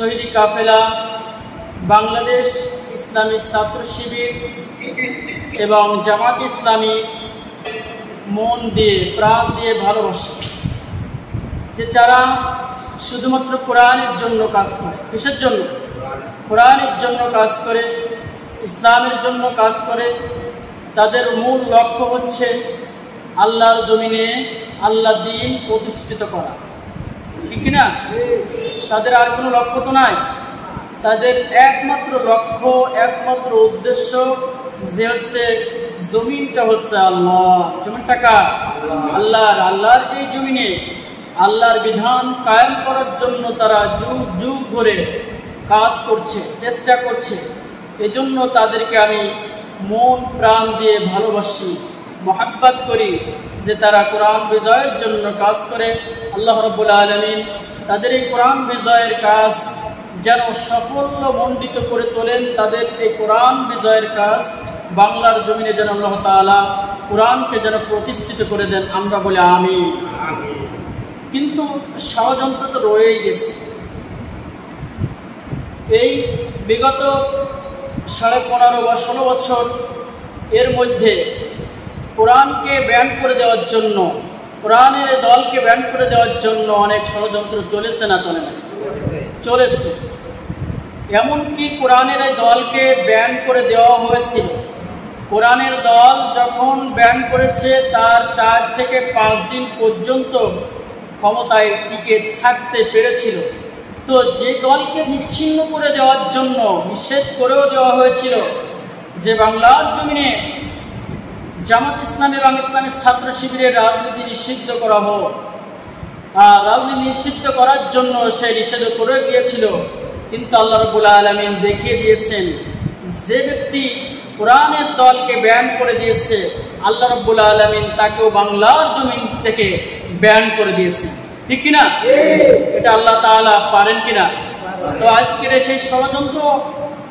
শহীদি কাফেলা, বাংলাদেশ ইসলামী ছাত্র শিবির এবং জামাত ইসলামী মন দিয়ে প্রাণ দিয়ে ভালোবাসে, যে যারা শুধুমাত্র কোরআনের জন্য কাজ করে। কিসের জন্য? কোরআনের জন্য কাজ করে, ইসলামের জন্য কাজ করে। তাদের মূল লক্ষ্য হচ্ছে আল্লাহর জমিনে আল্লাহ দ্বীন প্রতিষ্ঠিত করা, ঠিক না? তাদের আর কোনো লক্ষ্য তো নাই। তাদের একমাত্র লক্ষ্য, একমাত্র উদ্দেশ্য যে হচ্ছে জমিনটা হচ্ছে আল্লাহ। জমিনটা কার? আল্লাহর। আল্লাহর এই জমিনে আল্লাহর বিধান কায়েম করার জন্য তারা যুগ যুগ ধরে কাজ করছে, চেষ্টা করছে। এজন্য তাদেরকে আমি মন প্রাণ দিয়ে ভালোবাসি, মহাব্বত করি, যে তারা কোরআন বিজয়ের জন্য কাজ করে। আল্লাহ রাব্বুল আলামিন তাদের এই কোরআন বিজয়ের কাজ যেন সাফল্য মণ্ডিত করে তোলেন। তাদের এই কোরআন বিজয়ের কাজ বাংলার জমিনে যেন আল্লাহ তাআলা কোরআনকে যেন প্রতিষ্ঠিত করে দেন। আমরা বলি আমিন। কিন্তু ষড়যন্ত্র তো রয়েই গেছে। এই বিগত 15.5 বা 16 বছর এর মধ্যে কোরআনকে ব্যান করে দেওয়ার জন্য, কোরআনের দলকে ব্যান করে দেওয়ার জন্য অনেক ষড়যন্ত্র চলেছে না চলে না? চলেছে। এমনকি কোরআনের এই দলকে ব্যান করে দেওয়া হয়েছিল। কোরআনের দল যখন ব্যান করেছে তার 4 থেকে 5 দিন পর্যন্ত ক্ষমতায় টিকে থাকতে পেরেছিল। তো যে দলকে নিচ্ছিন্ন করে দেওয়ার জন্য নিষেধ করেও দেওয়া হয়েছিল যে বাংলার জমিনে জামাত ইসলাম এবং ইসলামী ছাত্র শিবিরের রাজনীতি নিষিদ্ধ করা হোক, আর রাজনীতি নিষিদ্ধ করার জন্য সে নিষেধ করে গিয়েছিল। কিন্তু আল্লাহ রাব্বুল আলামিন দেখিয়ে দিয়েছেন, যে ব্যক্তি কোরআনের দলকে ব্যান করে দিয়েছে আল্লাহ রাব্বুল আলামিন তাকেও বাংলার জমিন থেকে ব্যান করে দিয়েছে। ঠিক কিনা? এটা আল্লাহ তাআলা পারেন কিনা? তো আজকের সেই ষড়যন্ত্র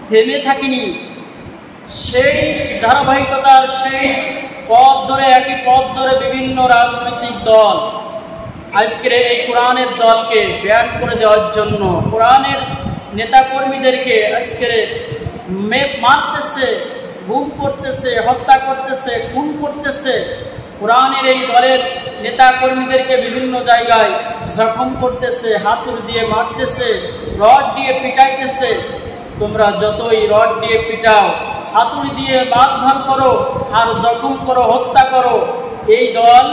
থেমে থাকেনি। সেই ধারাবাহিকতার সেই পথ ধরে, একই পথ ধরে বিভিন্ন রাজনৈতিক দল আজকের এই কোরআনের দলকে ব্যান করে দেওয়ার জন্য কোরআনের নেতাকর্মীদেরকে আজকের মারতেছে, গুম করতেছে, হত্যা করতেছে, খুন করতেছে। কোরআনের এই দলের নেতাকর্মীদেরকে বিভিন্ন জায়গায় জখম করতেছে, হাতুড়ি দিয়ে মারতেছে, রড দিয়ে পিটাইতেছে। তোমরা যতই রড দিয়ে পিটাও, হাতুড়ি দিয়ে মারধর করো, আর জখম করো, হত্যা করো, এই দল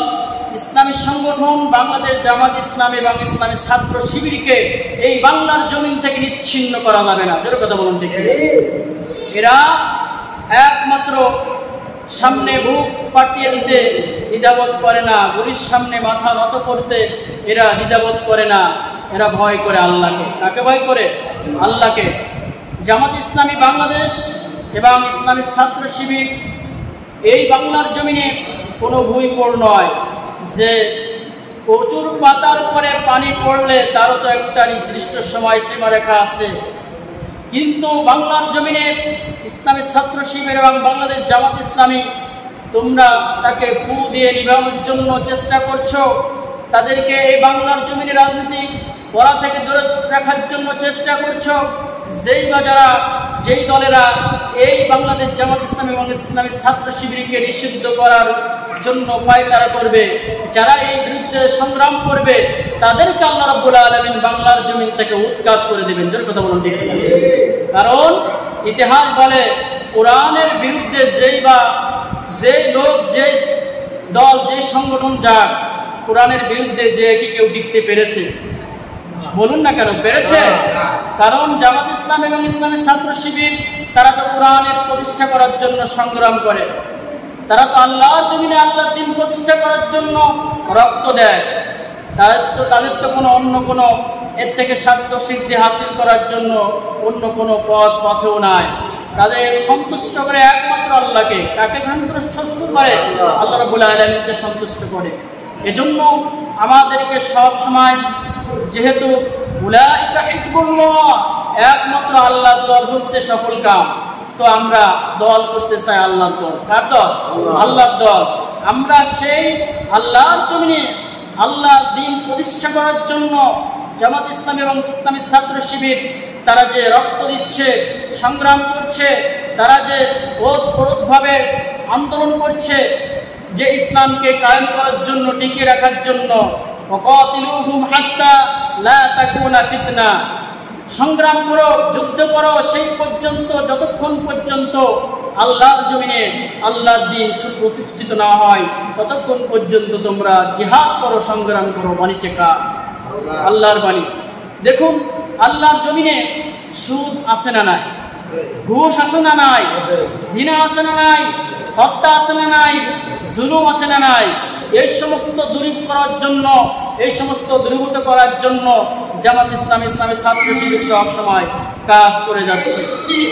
ইসলামী সংগঠন বাংলাদেশ জামাত ইসলাম এবং ইসলামী ছাত্র শিবিরকে এই বাংলার জমিন থেকে নিচ্ছিন্ন করা যাবে না। জোরে কথা বলুন, ঠিক? এরা একমাত্র সামনে বুক পাঠিয়ে দিতে দ্বিধাবোধ করে না, গুলির সামনে মাথা নত করতে এরা দ্বিধাবোধ করে না। এরা ভয় করে আল্লাহকে। কাকে ভয় করে? আল্লাহকে। জামাত ইসলামী বাংলাদেশ এবং ইসলামী ছাত্র শিবির এই বাংলার জমিনে কোনো ভূমিপড় নয় যে প্রচুর পাতার উপরে পানি পড়লে তারও তো একটা নির্দিষ্ট সময় সীমারেখা আছে। কিন্তু বাংলার জমিনে ইসলামী ছাত্র শিবির এবং বাংলাদেশ জামাত ইসলামী, তোমরা তাকে ফু দিয়ে নিভানোর জন্য চেষ্টা করছো। তাদেরকে এই বাংলার জমিনে রাজনীতি করা থেকে দূরে রাখার জন্য চেষ্টা করছো। যেই দলেরা এই বাংলাদেশ জামাত ইসলামী এবং ইসলামী ছাত্র শিবিরকে নিষিদ্ধ করার জন্য পায়তারা করবে, যারা এই বিরুদ্ধে সংগ্রাম করবে, তাদেরকে আল্লাহ রাব্বুল আলামিন বাংলার জমিন থেকে উৎখাত করে দেবেন। জোরে কথা বলুন, ঠিক? কারণ ইতিহাস বলে কোরআনের বিরুদ্ধে যেই লোক, যেই দল, যেই সংগঠন যাক, কোরআনের বিরুদ্ধে যে কি কেউ টিকতে পেরেছে? বলুন না কেন পেরেছে? কারণ জামাত ইসলাম এবং ইসলামী ছাত্র শিবির তারা তো কোরআনের প্রতিষ্ঠা করার জন্য সংগ্রাম করে। তারা তো আল্লাহর জমিনে আল্লাহর দ্বীন প্রতিষ্ঠা করার জন্য রক্ত দেয়। তাদের তো অন্য কোনো এর থেকে স্বার্থ সিদ্ধি হাসিল করার জন্য অন্য কোনো পথেও নাই। তাদের সন্তুষ্ট করে একমাত্র আল্লাহকে। কাকে সন্তুষ্ট করে? আল্লাহ রাব্বুল আলামিনকে সন্তুষ্ট করে। এজন্য আমাদেরকে সব সময়, যেহেতু উলাইকা হিজবুল্লাহ, একমাত্র আল্লাহর দল হচ্ছে সফল কাম, তো আমরা দল করতে চাই আল্লাহর দল। কার দল? আল্লাহর দল। আমরা সেই আল্লাহর জমিনে আল্লাহর দ্বীন প্রতিষ্ঠা করার জন্য জামাত ইসলামী এবং ইসলামী ছাত্র শিবির তারা যে রক্ত দিচ্ছে, সংগ্রাম করছে, তারা যে ওতপ্রোতভাবে আন্দোলন করছে যে ইসলামকে কায়েম করার জন্য, টিকিয়ে রাখার জন্য, ওয়াকাতিলুহুম হাত্তা লা তাকুনা ফিতনা, সংগ্রাম করো, যুদ্ধ করো সেই পর্যন্ত, যতক্ষণ পর্যন্ত আল্লাহর জমিনে আল্লাহর দ্বীন সুপ্রতিষ্ঠিত না হয় ততক্ষণ পর্যন্ত তোমরা জিহাদ করো, সংগ্রাম করো। বাণীটা কার? আল্লাহর বাণী। দেখুন আল্লাহর জমিনে সুদ আছে না নাই, ঘুষ আছে না নাই, জিনা আছে না নাই, হত্যা আছে না নাই, জুলুম আছে না নাই। এই সমস্ত দূরীভ করার জন্য, এই সমস্ত দূরীভূত করার জন্য জামাত ইসলাম, ইসলামী ছাত্র শিবির সব সময় কাজ করে যাচ্ছে।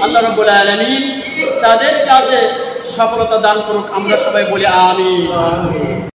আল্লাহ রাব্বুল আলামিন তাদের কাজে সফলতা দান করুক, আমরা সবাই বলি আমিন।